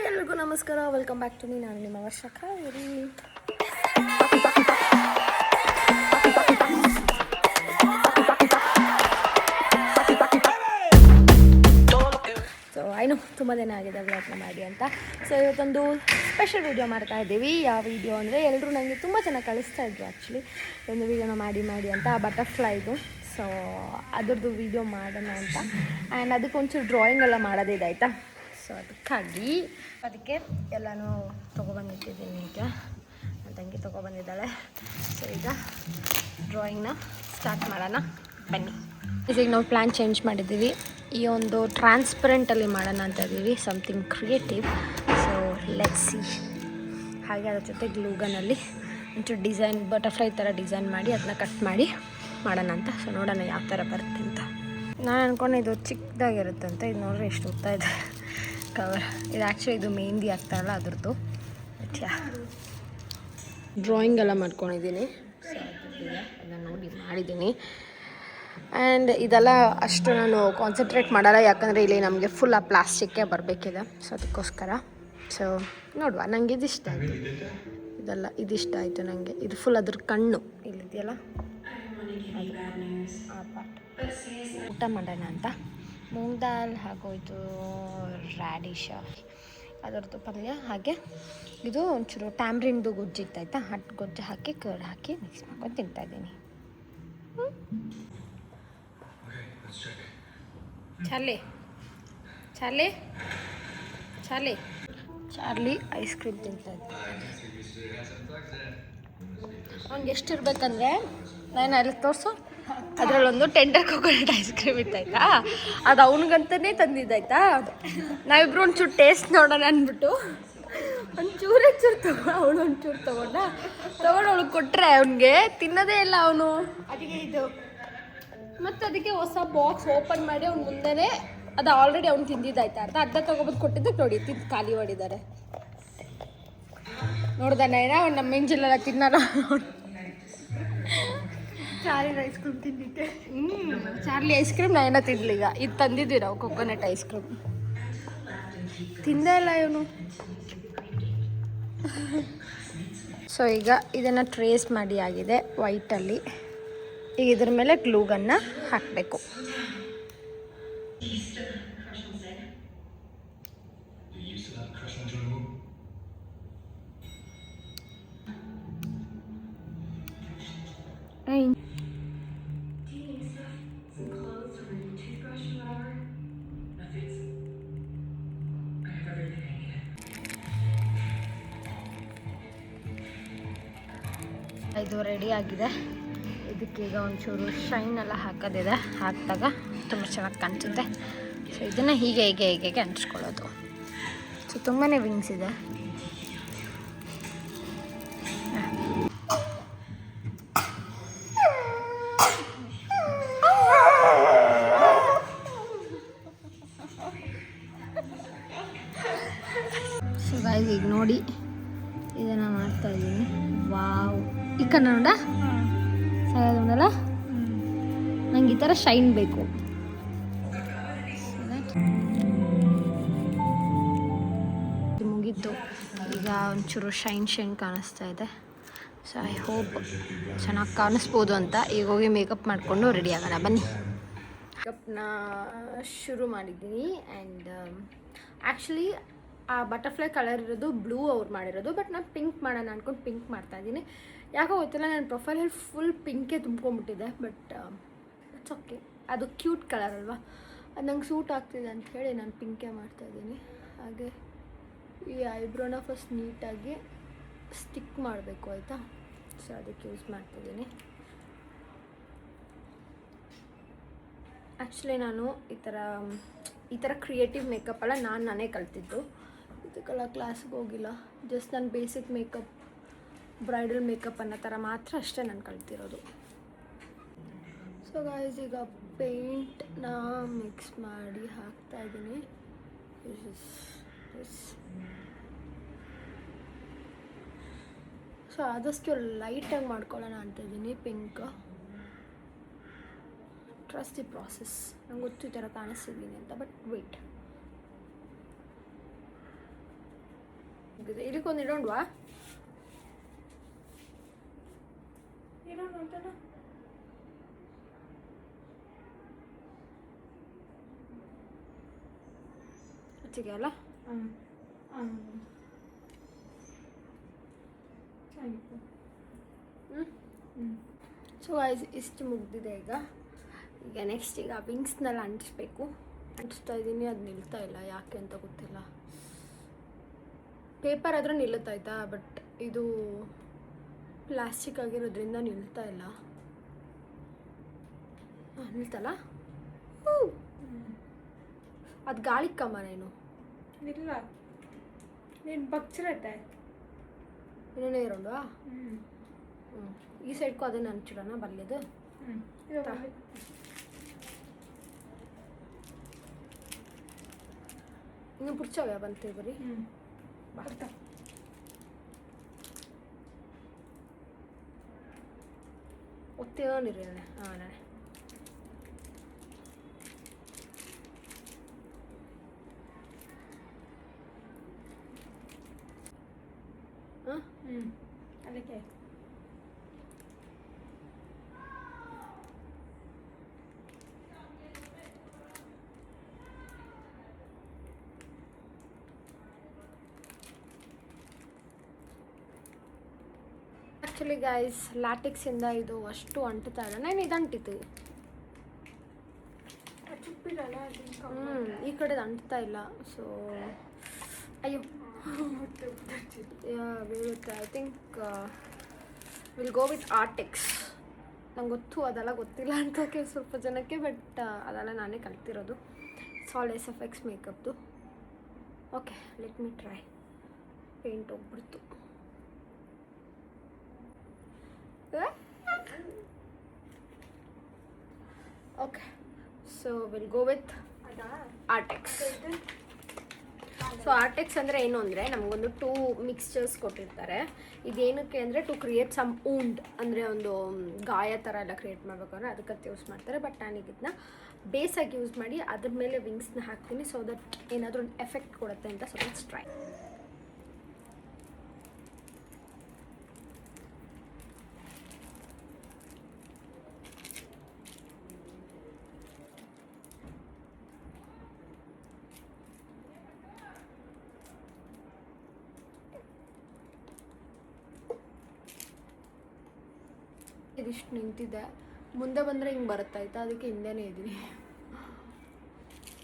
ಎಲ್ರಿಗೂ ನಮಸ್ಕಾರ, welcome back to me. ನಾನು ನಿಮ್ಮ ವರ್ಷ ಕಾವೇರಿ. ಸೊ ಐನು ತುಂಬ ದಿನ ಆಗಿದೆ ವ್ಲಾಗ್ನ ಮಾಡಿ ಅಂತ. ಸೊ ಇವತ್ತೊಂದು ಸ್ಪೆಷಲ್ ವೀಡಿಯೋ ಮಾಡ್ತಾ ಇದ್ದೀವಿ. ಯಾವ ವಿಡಿಯೋ ಅಂದರೆ ಎಲ್ಲರೂ ನನಗೆ ತುಂಬ ಚೆನ್ನಾಗಿ ಕಳಿಸ್ತಾ ಇದ್ರು ಆ್ಯಕ್ಚುಲಿ ಒಂದು ವೀಡಿಯೋನ ಮಾಡಿ ಅಂತ, ಆ ಬಟರ್ಫ್ಲೈದು. ಸೊ ಅದರದ್ದು ವೀಡಿಯೋ ಮಾಡೋಣ ಅಂತ. ಆ್ಯಂಡ್ ಅದಕ್ಕೆ ಒಂಚೂರು ಡ್ರಾಯಿಂಗ್ ಎಲ್ಲ ಮಾಡೋದಿದೆ ಆಯಿತಾ. ಸೊ ಅದಕ್ಕೆ ಎಲ್ಲನೂ ತೊಗೊಬಂದಿಟ್ಟಿದ್ದೀನಿ. ಈಗ ನನ್ನ ತಂಗಿ ತೊಗೊಬಂದಿದ್ದಾಳೆ. ಸೊ ಈಗ ಡ್ರಾಯಿಂಗ್ನ ಸ್ಟಾರ್ಟ್ ಮಾಡೋಣ ಬನ್ನಿ. ಈಗ ನಾವು ಪ್ಲ್ಯಾನ್ ಚೇಂಜ್ ಮಾಡಿದ್ದೀವಿ. ಈ ಒಂದು ಟ್ರಾನ್ಸ್ಪರೆಂಟಲ್ಲಿ ಮಾಡೋಣ ಅಂತ ಇದ್ದೀವಿ, something creative. So let's see. ಹಾಗೆ ಅದ್ರ ಜೊತೆ ಗ್ಲೂಗನಲ್ಲಿ ಒಂಚೂರು ಡಿಸೈನ್, ಬಟರ್ಫ್ಲೈ ಥರ ಡಿಸೈನ್ ಮಾಡಿ ಅದನ್ನ ಕಟ್ ಮಾಡಿ ಮಾಡೋಣ ಅಂತ. ಸೊ ನೋಡೋಣ ಯಾವ ಥರ ಬರುತ್ತೆ ಅಂತ. ನಾನು ಅಂದ್ಕೊಂಡೆ ಇದು ಚಿಕ್ಕದಾಗಿರುತ್ತೆ ಅಂತ. ಇದು ನೋಡ್ರೆ ಎಷ್ಟು ಉದ್ದ ಇದೆ ಕವರ್. ಇದು ಆ್ಯಕ್ಚುಲಿ ಇದು ಮೆಹಂದಿ ಆಗ್ತಾರಲ್ಲ ಅದ್ರದ್ದು. ಡ್ರಾಯಿಂಗ್ ಎಲ್ಲ ಮಾಡ್ಕೊಂಡಿದ್ದೀನಿ. ಸೊ ಅದನ್ನು ನೋಡಿ ಮಾಡಿದ್ದೀನಿ. ಆ್ಯಂಡ್ ಇದೆಲ್ಲ ಅಷ್ಟು ನಾನು ಕಾನ್ಸಂಟ್ರೇಟ್ ಮಾಡಲ್ಲ, ಯಾಕಂದರೆ ಇಲ್ಲಿ ನಮಗೆ ಫುಲ್ ಆ ಪ್ಲಾಸ್ಟಿಕ್ಕೇ ಬರಬೇಕಿದೆ. ಸೊ ಅದಕ್ಕೋಸ್ಕರ. ಸೊ ನೋಡುವ, ನನಗೆ ಇದಿಷ್ಟ ಆಯಿತು. ಇದೆಲ್ಲ ಇದಿಷ್ಟ ಆಯಿತು ನನಗೆ. ಇದು ಫುಲ್ ಅದ್ರ ಕಣ್ಣು ಇಲ್ಲಿದೆಯಲ್ಲ ಆ ಪಾರ್ಟ್. ಊಟ ಮಾಡೋಣ ಅಂತ ಮೂಂಗ್ ದಾಲ್ ಹಾಗೋಯ್ತು, ರ್ಯಾಡಿಶ ಅದರದ್ದು ಪಲ್ಯ, ಹಾಗೆ ಇದು ಒಂಚೂರು ಟ್ಯಾಮ್ರಿಂದು ಗೊಜ್ಜಿತ್ತಾಯ್ತಾ, ಹಟ್ಟು ಗೊಜ್ಜು ಹಾಕಿ ಕರ್ಡ್ ಹಾಕಿ ಮಿಕ್ಸ್ ಮಾಡ್ಕೊಂಡು ತಿಂತಾಯಿದ್ದೀನಿ. ಚಾರ್ಲಿ ಐಸ್ ಕ್ರೀಮ್ ತಿಂತಾಯಿದ್ದೆ. ಅವ್ನಿಗೆ ಎಷ್ಟಿರ್ಬೇಕಂದ್ರೆ, ನಾನು ಅಲ್ಲಿ ತೋರಿಸು, ಅದರಲ್ಲೊಂದು ಟೆಂಡರ್ ಕೋಕೋನಟ್ ಐಸ್ ಕ್ರೀಮ್ ಇತ್ತಾಯ್ತಾ, ಅದು ಅವನಿಗಂತಲೇ ತಂದಿದ್ದಾಯ್ತಾ. ನಾವಿಬ್ರು ಒಂಚೂರು ಟೇಸ್ಟ್ ನೋಡೋಣ ಅಂದ್ಬಿಟ್ಟು ಒಂಚೂರು ಅವಳು ಒಂಚೂರು ತೊಗೊಂಡು ಅವಳಿಗೆ ಕೊಟ್ಟರೆ ಅವನಿಗೆ ತಿನ್ನೋದೇ ಇಲ್ಲ ಅವನು. ಅದಕ್ಕೆ ಇದು ಮತ್ತು ಅದಕ್ಕೆ ಹೊಸ ಬಾಕ್ಸ್ ಓಪನ್ ಮಾಡಿ ಅವ್ನು ಮುಂದೆನೇ ಅದು ಆಲ್ರೆಡಿ ಅವ್ನು ತಿಂದಿದ್ದಾಯ್ತಾ ಅರ್ಧ ತಗೊಬಂದು ಕೊಟ್ಟಿದ್ದಕ್ಕೆ ನೋಡಿ ತಿಂದು ಖಾಲಿ ಮಾಡಿದ್ದಾರೆ. ನೋಡ್ದಾನ ಏನ ಅವ್ನು ನಮ್ಮ ಮೆಂಜಿಲೆಲ್ಲ ತಿನ್ನಲ್ಲ. ಚಾರ್ಲಿ ಐಸ್ ಕ್ರೀಮ್ ತಿಂದಿದ್ದೆ. ಚಾರ್ಲಿ ಐಸ್ ಕ್ರೀಮ್ ನಾ ಏನೋ ತಿನ್ಲಿಗ. ಇದು ತಂದಿದ್ವಿ ನಾವು ಕೊಕೊನಟ್ ಐಸ್ ಕ್ರೀಮ್, ತಿಂದೇ ಇಲ್ಲ ಇವನು. ಸೊ ಈಗ ಇದನ್ನು ಟ್ರೇಸ್ ಮಾಡಿ ಆಗಿದೆ ವೈಟಲ್ಲಿ. ಈಗ ಇದ್ರ ಮೇಲೆ ಗ್ಲೂಗನ್ನು ಹಾಕಬೇಕು. ಇದು ರೆಡಿ ಆಗಿದೆ. ಇದಕ್ಕೀಗ ಒಂಚೂರು ಶೈನ್ ಎಲ್ಲ ಹಾಕೋದಿದೆ. ಹಾಕಿದಾಗ ತುಂಬ ಚೆನ್ನಾಗಿ ಕಾಣಿಸುತ್ತೆ. ಸೊ ಇದನ್ನು ಹೀಗೆ ಅಂಟಿಸ್ಕೊಳ್ಳೋದು. ಸೊ ತುಂಬಾ ವಿಂಗ್ಸ್ ಇದೆ. ಸೊ ಗಾಯ್ಸ್ ಈಗ ನೋಡಿ ಇದನ್ನು ಮಾಡ್ತಾಯಿದ್ದೀನಿ. ವಾವ್, ಈ ಕನ್ನಡ ಸಾಯದಲ್ಲ, ನಂಗೆ ಈ ಥರ ಶೈನ್ ಬೇಕು. ಮುಗೀತು. ಈಗ ಒಂಚೂರು ಶೈನ್ ಕಾಣಿಸ್ತಾ ಇದೆ. ಸೊ ಐ ಹೋಪ್ ಚೆನ್ನಾಗಿ ಕಾಣಿಸ್ಬೋದು ಅಂತ. ಈಗ ಹೋಗಿ ಮೇಕಪ್ ಮಾಡಿಕೊಂಡು ರೆಡಿ ಆಗೋಣ ಬನ್ನಿ. ಮೇಕಪ್ನ ಶುರು ಮಾಡಿದ್ದೀನಿ. ಆ್ಯಂಡ್ ಆ್ಯಕ್ಚುಲಿ ಆ ಬಟರ್ಫ್ಲೈ ಕಲರ್ ಇರೋದು ಬ್ಲೂ ಅವ್ರು ಮಾಡಿರೋದು, ಬಟ್ ನಾನು ಪಿಂಕ್ ಮಾಡೋಣ ಅಂದ್ಕೊಂಡು ಪಿಂಕ್ ಮಾಡ್ತಾಯಿದ್ದೀನಿ. ಯಾಕೋ ಗೊತ್ತಿಲ್ಲ, ನನ್ನ ಪ್ರೊಫೈಲಲ್ಲಿ ಫುಲ್ ಪಿಂಕೇ ತುಂಬ್ಕೊಂಬಿಟ್ಟಿದೆ. ಬಟ್ ಇಟ್ಸ್ ಓಕೆ, ಅದು ಕ್ಯೂಟ್ ಕಲರ್ ಅಲ್ವಾ, ಅದು ನಂಗೆ ಸೂಟ್ ಆಗ್ತಿದೆ ಅಂತ ಹೇಳಿ ನಾನು ಪಿಂಕೇ ಮಾಡ್ತಾಯಿದ್ದೀನಿ. ಹಾಗೆ ಈ ಐಬ್ರೋನ ಫಸ್ಟ್ ನೀಟಾಗಿ ಸ್ಟಿಕ್ ಮಾಡಬೇಕು ಆಯಿತಾ. ಸೊ ಅದಕ್ಕೆ ಯೂಸ್ ಮಾಡ್ತಿದ್ದೀನಿ. ಆ್ಯಕ್ಚುಲಿ ನಾನು ಈ ಥರ ಕ್ರಿಯೇಟಿವ್ ಮೇಕಪ್ಪೆಲ್ಲ ನಾನೇ ಕಲ್ತಿದ್ದು. ಇದಕ್ಕೆಲ್ಲ ಕ್ಲಾಸ್ಗೆ ಹೋಗಿಲ್ಲ. ಜಸ್ಟ್ ನಾನು ಬೇಸಿಕ್ ಮೇಕಪ್, ಬ್ರೈಡಲ್ ಮೇಕಪ್ ಅನ್ನೋ ಥರ ಮಾತ್ರ ಅಷ್ಟೇ ನಾನು ಕಲ್ತಿರೋದು. ಸೊ ಗಾಯ್ಸ್ ಈಗ ಪೇಂಟ್ನ ಮಿಕ್ಸ್ ಮಾಡಿ ಹಾಕ್ತಾಯಿದ್ದೀನಿ. ಸೊ ಆದಷ್ಟು ಲೈಟಾಗಿ ಮಾಡ್ಕೊಳ್ಳೋಣ ಅಂತಿದ್ದೀನಿ ಪಿಂಕ್. Trust the process. ನಂಗೆ ಗೊತ್ತು ಈ ಥರ ಕಾಣಿಸ್ತಿದ್ದೀನಿ ಅಂತ, ಬಟ್ ವೇಟ್. ಇದಕ್ಕೊಂದು ಇಡೋಣವಾ? ಹೆಚ್ಚಿಗೆ ಅಲ್ಲ? ಸೊ ಗೈಸ್ ಇಷ್ಟು ಮುಗ್ದಿದೆ ಈಗ ನೆಕ್ಸ್ಟ್ ಈಗ ವಿಂಗ್ಸ್ನೆಲ್ಲ ಅಂಟಿಸ್ಬೇಕು. ಅಂಟಿಸ್ತಾ ಇದ್ದೀನಿ, ಅದು ನಿಲ್ತಾ ಇಲ್ಲ, ಯಾಕೆ ಅಂತ ಗೊತ್ತಿಲ್ಲ. ಪೇಪರ್ ಆದರೂ ನಿಲ್ಲುತ್ತಾಯ್ತಾ, ಬಟ್ ಇದು ಪ್ಲಾಸ್ಟಿಕ್ ಆಗಿರೋದ್ರಿಂದ ನಿಲ್ತಾ ಇಲ್ಲ. ನಿಲ್ತಲ್ಲ? ಅದು ಗಾಳಿ ಕಮ್ಮನೇನು ಇಲ್ಲ, ನೀನು ಬಗ್ಸಿರತ್ತೆ ಇನ್ನೊಂದೇ ಇರೋಣ. ಈ ಸೈಡ್ಗೂ ಅದನ್ನು ಹಂಚಿಡೋಣ ಬಲ್ಲಿದು. ಇನ್ನು ಪುಡ್ಚವ್ಯಾ ಬಂತೀವಿ ಬರೀ ಬರ್ತಾ ಒತ್ತೇನಿರಿ ನಾಳೆ. ನಾಳೆ ಅದಕ್ಕೆ ಆ್ಯಕ್ಚುಲಿ ಗೈಸ್ ಲ್ಯಾಟಿಕ್ಸಿಂದ ಇದು ಅಷ್ಟು ಅಂಟುತ್ತಾ ಇಲ್ಲ. ನಾನು ಇದು ಅಂಟಿತು, ಈ ಕಡೆದು ಅಂಟ್ತಾ ಇಲ್ಲ. ಸೊ ಅಯ್ಯೋ ಬೀಳುತ್ತೆ. I think will go with artics. ನಂಗೆ ಗೊತ್ತು ಅದೆಲ್ಲ ಗೊತ್ತಿಲ್ಲ ಅಂತ ಸ್ವಲ್ಪ ಜನಕ್ಕೆ, ಬಟ್ ಅದೆಲ್ಲ ನಾನೇ ಕಲ್ತಿರೋದು. ಸಾಲ್ SFX ಮೇಕಪ್ದು. Okay, let me try. Paint ಹೋಗ್ಬಿಡ್ತು. Okay, so will go with artics. So artics ಅಂದರೆ ಏನು ಅಂದರೆ ನಮಗೊಂದು 2 ಮಿಕ್ಸ್ಚರ್ಸ್ ಕೊಟ್ಟಿರ್ತಾರೆ. ಇದೇನಕ್ಕೆ ಅಂದರೆ ಟು ಕ್ರಿಯೇಟ್ ಸಮ್ ಊಂಡ್, ಅಂದರೆ ಒಂದು ಗಾಯ ಥರ ಎಲ್ಲ ಕ್ರಿಯೇಟ್ ಮಾಡಬೇಕಾದ್ರೆ ಅದಕ್ಕೆ ಯೂಸ್ ಮಾಡ್ತಾರೆ. ಬಟ್ ನಾನೀಗ ಇದನ್ನ ಬೇಸಾಗಿ ಯೂಸ್ ಮಾಡಿ ಅದ್ರ ಮೇಲೆ ವಿಂಗ್ಸ್ನ ಹಾಕ್ತೀನಿ, ಸೊ ದಟ್ ಏನಾದರೂ ಒಂದು ಎಫೆಕ್ಟ್ ಕೊಡುತ್ತೆ ಅಂತ. So let's try. ಇದಿಷ್ಟು ನಿಂತಿದೆ, ಮುಂದೆ ಬಂದರೆ ಹಿಂಗೆ ಬರುತ್ತಾಯ್ತಾ, ಅದಕ್ಕೆ ಹಿಂದೆನೇ ಇದ್ದೀನಿ.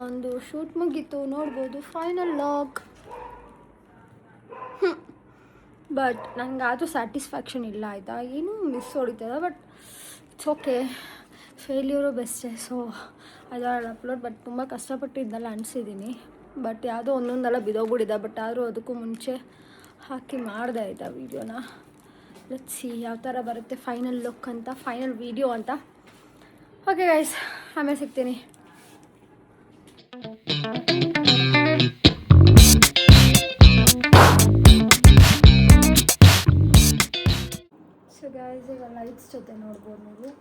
ಒಂದು ಶೂಟ್ ಮುಗೀತು, ನೋಡ್ಬೋದು ಫೈನಲ್ ಲಾಗ್. ಬಟ್ ನನಗೆ ಅದು ಸ್ಯಾಟಿಸ್ಫ್ಯಾಕ್ಷನ್ ಇಲ್ಲ ಆಯಿತಾ, ಏನೂ ಮಿಸ್ ಹೊಡಿತದೆ. ಬಟ್ ಇಟ್ಸ್ ಓಕೆ, ಫೇಲ್ಯೂರು ಬೆಸ್ಟೇ. ಸೊ ಅದರಲ್ಲಿ ಅಪ್ಲೋಡ್. ಬಟ್ ತುಂಬ ಕಷ್ಟಪಟ್ಟು ಇದನ್ನೆಲ್ಲ ಅನಿಸಿದ್ದೀನಿ. ಬಟ್ ಯಾವುದೋ ಒಂದೊಂದೆಲ್ಲ ಬಿದೋಗ್ಬಿಟ್ಟಿದೆ. ಬಟ್ ಆದರೂ ಅದಕ್ಕೂ ಮುಂಚೆ ಹಾಕಿ ಮಾಡಿದೆ ಆಯಿತಾ ವೀಡಿಯೋನ. ಲೆಟ್ಸ್ ಸಿ ಯಾವ ಥರ ಬರುತ್ತೆ ಫೈನಲ್ ಲುಕ್ ಅಂತ, ಫೈನಲ್ ವೀಡಿಯೋ ಅಂತ. ಓಕೆ ಗೈಸ್, ಆಮೇಲೆ ಸಿಗ್ತೀನಿ. ಸೊ ಗೈಸ್ ಈಗ ಲೈಟ್ಸ್ ಜೊತೆ ನೋಡ್ಬೋದು ನೀವು.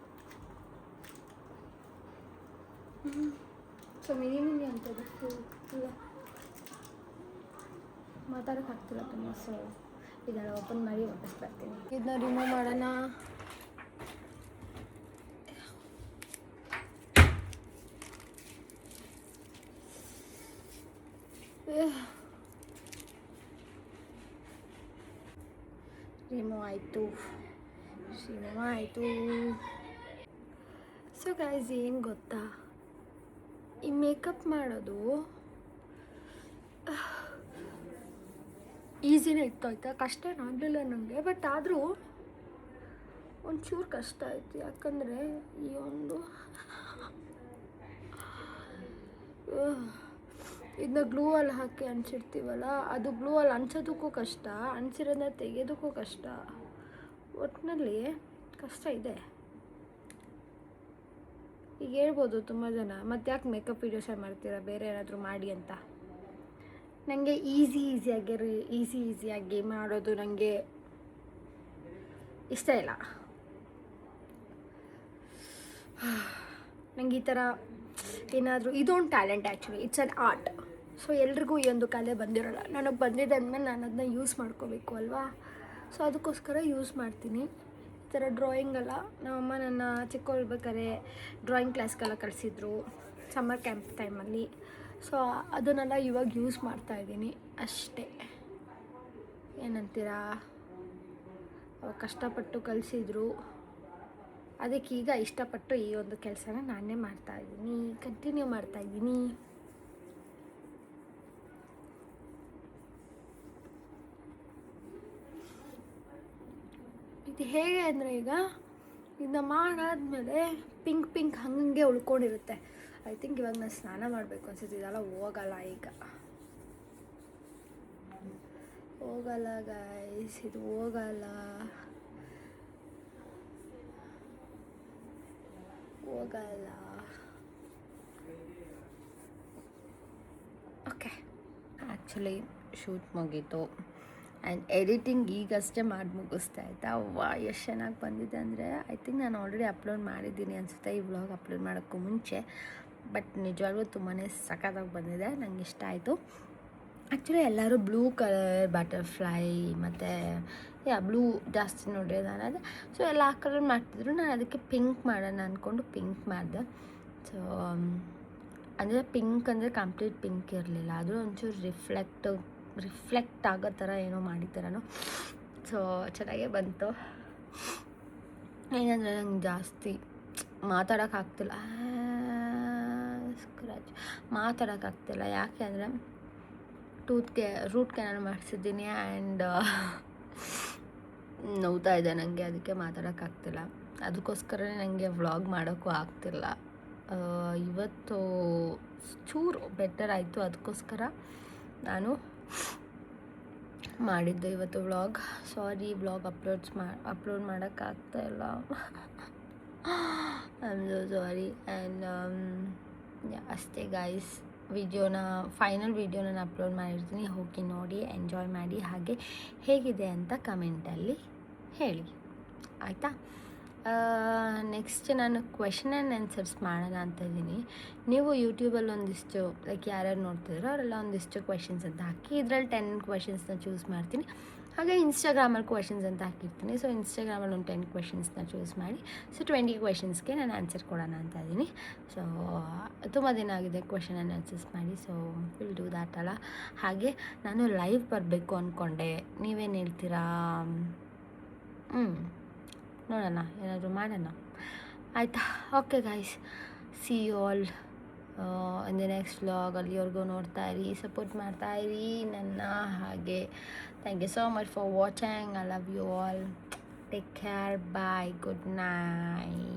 ಸೊ ಮಿನಿ ಅಂತದ್ದು ಫುಲ್ ಮಾತಾಡೋಕೆ ಆಗ್ತಿಲ್ಲ ತುಂಬ. ಸೊ ಇದೆಲ್ಲ ಓಪನ್ ಮಾಡಿ ವಾಪಸ್ ಬರ್ತೀನಿ. ಇದನ್ನ ರಿಮೂವ್ ಮಾಡೋಣ. ರಿಮೂವ್ ಆಯಿತು. ಸೊ ಗೈಸ್ ಏನು ಗೊತ್ತಾ, ಈ ಮೇಕಪ್ ಮಾಡೋದು ಈಸಿನೇ ಇತ್ತು ಆಯಿತಾ, ಕಷ್ಟ ಏನಾಗಲಿಲ್ಲ ನನಗೆ. ಬಟ್ ಆದರೂ ಒಂಚೂರು ಕಷ್ಟ ಆಯಿತು. ಯಾಕಂದರೆ ಈ ಒಂದು ಇದನ್ನ ಗ್ಲೂ ಅಲ್ಲಿ ಹಾಕಿ ಅಂಚಿರ್ತೀವಲ್ಲ, ಅದು ಗ್ಲೂ ಅಲ್ಲಿ ಅಂಚೋದಕ್ಕೂ ಕಷ್ಟ, ಅಂಚಿರೋದನ್ನ ತೆಗೆಯೋದಕ್ಕೂ ಕಷ್ಟ. ಒಟ್ಟಿನಲ್ಲಿ ಕಷ್ಟ ಇದೆ. ಈಗ ಹೇಳ್ಬೋದು ತುಂಬ ಜನ, ಮತ್ತೆ ಯಾಕೆ ಮೇಕಪ್ ವೀಡಿಯೋಸೇ ಮಾಡ್ತೀರಾ, ಬೇರೆ ಏನಾದರೂ ಮಾಡಿ ಅಂತ. ನನಗೆ ಈಸಿಯಾಗಿ ಮಾಡೋದು ನನಗೆ ಇಷ್ಟ ಇಲ್ಲ. ನನಗೆ ಈ ಥರ ಏನಾದರೂ ಇದೊಂದು talent. Actually it's an art. So ಎಲ್ರಿಗೂ ಈ ಒಂದು ಕಲೆ ಬಂದಿರೋಲ್ಲ. ನನಗೆ ಬಂದಿದೆ ಅಂದಮೇಲೆ ನಾನು ಅದನ್ನ ಯೂಸ್ ಮಾಡ್ಕೋಬೇಕು ಅಲ್ವಾ. ಸೊ ಅದಕ್ಕೋಸ್ಕರ ಯೂಸ್ ಮಾಡ್ತೀನಿ. ಈ ಥರ ಡ್ರಾಯಿಂಗ್ ಎಲ್ಲ ನಮ್ಮಮ್ಮ ನನ್ನ ಚಿಕ್ಕವಳಿರ್ಬೇಕಾದ್ರೆ ಡ್ರಾಯಿಂಗ್ ಕ್ಲಾಸ್ಗೆಲ್ಲ ಕಳಿಸಿದ್ರು ಸಮ್ಮರ್ ಕ್ಯಾಂಪ್ ಟೈಮಲ್ಲಿ. ಸೊ ಅದನ್ನೆಲ್ಲ ಇವಾಗ ಯೂಸ್ ಮಾಡ್ತಾಯಿದ್ದೀನಿ ಅಷ್ಟೇ. ಏನಂತೀರಾ, ಕಷ್ಟಪಟ್ಟು ಕಲಿಸಿದ್ರು, ಅದಕ್ಕೆ ಈಗ ಇಷ್ಟಪಟ್ಟು ಈ ಒಂದು ಕೆಲಸನ ನಾನೇ ಮಾಡ್ತಾಯಿದ್ದೀನಿ, ಕಂಟಿನ್ಯೂ ಮಾಡ್ತಾಯಿದ್ದೀನಿ. ಇದು ಹೇಗೆ ಅಂದರೆ, ಈಗ ಇದನ್ನ ಮಾಡಾದ್ಮೇಲೆ ಪಿಂಕ್ ಹಂಗೆ ಉಳ್ಕೊಂಡಿರುತ್ತೆ. ಐ ಥಿಂಕ್ ಇವಾಗ ನಾನು ಸ್ನಾನ ಮಾಡಬೇಕು ಅನ್ಸುತ್ತೆ. ಇದೆಲ್ಲ ಹೋಗಲ್ಲ ಗೈಸ್, ಇದು ಹೋಗಲ್ಲ. ಓಕೆ, ಆ್ಯಕ್ಚುಲಿ ಶೂಟ್ ಮುಗೀತು ಆ್ಯಂಡ್ ಎಡಿಟಿಂಗ್ ಈಗಷ್ಟೇ ಮಾಡಿ ಮುಗಿಸ್ತಾ ಆಯಿತಾ. ಎಷ್ಟು ಚೆನ್ನಾಗಿ ಬಂದಿದೆ ಅಂದರೆ, ಐ ಥಿಂಕ್ ನಾನು ಆಲ್ರೆಡಿ ಅಪ್ಲೋಡ್ ಮಾಡಿದ್ದೀನಿ ಅನಿಸುತ್ತೆ ಈ ವ್ಲಾಗ್ ಅಪ್ಲೋಡ್ ಮಾಡೋಕ್ಕೂ ಮುಂಚೆ. ಬಟ್ ನಿಜವಾಗ್ಲೂ ತುಂಬಾ ಸಖತ್ತಾಗಿ ಬಂದಿದೆ, ನಂಗೆ ಇಷ್ಟ ಆಯಿತು. ಆ್ಯಕ್ಚುಲಿ ಎಲ್ಲರೂ ಬ್ಲೂ ಕಲರ್ ಬಟರ್ಫ್ಲೈ ಮತ್ತು ಬ್ಲೂ ಜಾಸ್ತಿ ನೋಡಿದೆ ನಾನು. ಅದೇ ಸೊ ಎಲ್ಲ ಆ ಕಲರ್ ಮಾಡ್ತಿದ್ರು. ನಾನು ಅದಕ್ಕೆ ಪಿಂಕ್ ಮಾಡೋಣ ಅಂದ್ಕೊಂಡು ಪಿಂಕ್ ಮಾಡಿದೆ. ಸೊ ಅಂದರೆ ಪಿಂಕ್ ಅಂದರೆ ಕಂಪ್ಲೀಟ್ ಪಿಂಕ್ ಇರಲಿಲ್ಲ, ಅದು ಒಂಚೂರು ರಿಫ್ಲೆಕ್ಟ್ ಆಗೋ ಥರ ಏನೋ ಮಾಡಿದ್ದಾರನು. ಸೊ ಚೆನ್ನಾಗೇ ಬಂತು. ಏನಂದರೆ ನಂಗೆ ಜಾಸ್ತಿ ಮಾತಾಡೋಕ್ಕಾಗ್ತಿಲ್ಲ, ಯಾಕೆ ಅಂದರೆ ರೂಟ್ ಕೆನಾಲ್ ಮಾಡಿಸಿದ್ದೀನಿ ಆ್ಯಂಡ್ ನೋವ್ತಾ ಇದೆ ನನಗೆ, ಅದಕ್ಕೆ ಮಾತಾಡೋಕ್ಕಾಗ್ತಿಲ್ಲ. ಅದಕ್ಕೋಸ್ಕರನೇ ನನಗೆ ವ್ಲಾಗ್ ಮಾಡೋಕ್ಕೂ ಆಗ್ತಿಲ್ಲ. ಇವತ್ತು ಚೂರು ಬೆಟರ್ ಆಯಿತು, ಅದಕ್ಕೋಸ್ಕರ ನಾನು ಮಾಡಿದ್ದು ಇವತ್ತು ವ್ಲಾಗ್. ಸಾರಿ, ವ್ಲಾಗ್ ಅಪ್ಲೋಡ್ ಮಾಡೋಕ್ಕಾಗ್ತಾಯಿಲ್ಲ. I am so sorry. And ಅಷ್ಟೇ ಗೈಸ್, ಫೈನಲ್ ವೀಡಿಯೋನ ನಾನು ಅಪ್ಲೋಡ್ ಮಾಡಿರ್ತೀನಿ, ಹೋಗಿ ನೋಡಿ, ಎಂಜಾಯ್ ಮಾಡಿ. ಹಾಗೆ ಹೇಗಿದೆ ಅಂತ ಕಮೆಂಟಲ್ಲಿ ಹೇಳಿ, ಆಯಿತಾ. ನೆಕ್ಸ್ಟ್ ನಾನು ಕ್ವೆಶನ್ ಆ್ಯಂಡ್ ಆನ್ಸರ್ಸ್ ಮಾಡೋಣ ಅಂತ ಇದ್ದೀನಿ. ನೀವು ಯೂಟ್ಯೂಬಲ್ಲಿ ಒಂದಿಷ್ಟು ಯಾರ್ಯಾರು ನೋಡ್ತಿದ್ದೀರೋ ಅವರೆಲ್ಲ ಒಂದಿಷ್ಟು ಕ್ವೆಶನ್ಸ್ ಅಂತ ಹಾಕಿ, ಇದರಲ್ಲಿ 10 ಕ್ವೆಶನ್ಸ್ನ ಚೂಸ್ ಮಾಡ್ತೀನಿ. ಹಾಗೆ ಇನ್ಸ್ಟಾಗ್ರಾಮಲ್ಲಿ ಕ್ವೆಶನ್ಸ್ ಅಂತ ಹಾಕಿರ್ತೀನಿ. ಸೊ ಇನ್ಸ್ಟಾಗ್ರಾಮಲ್ಲಿ ಒಂದು 10 ಕ್ವೆಶನ್ಸ್ನ ಚೂಸ್ ಮಾಡಿ, ಸೊ 20 ಕ್ವೆಶನ್ಸ್ಗೆ ನಾನು ಆನ್ಸರ್ ಕೊಡೋಣ ಅಂತ ಇದ್ದೀನಿ. ಸೊ ತುಂಬ ದಿನ ಆಗಿದೆ ಕ್ವೆಶನ್ ಆ್ಯಂಡ್ ಆನ್ಸರ್ಸ್ ಮಾಡಿ, ಸೊ ವಿಲ್ ಡೂ ದ್ಯಾಟ್ ಅಲ್ಲ. ಹಾಗೆ ನಾನು ಲೈವ್ ಬರಬೇಕು ಅಂದ್ಕೊಂಡೆ, ನೀವೇನು ಹೇಳ್ತೀರಾ? ನೋಡೋಣ, ಏನಾದರೂ ಮಾಡೋಣ, ಆಯಿತಾ. Okay guys, see you all in the next vlog. ಅಲ್ಲಿವರೆಗೂ ನೋಡ್ತಾ ಇರಿ, ಸಪೋರ್ಟ್ ಮಾಡ್ತಾ ಇರಿ ನನ್ನ. ಹಾಗೆ thank you so much for watching. I love you all. Take care, bye, good night.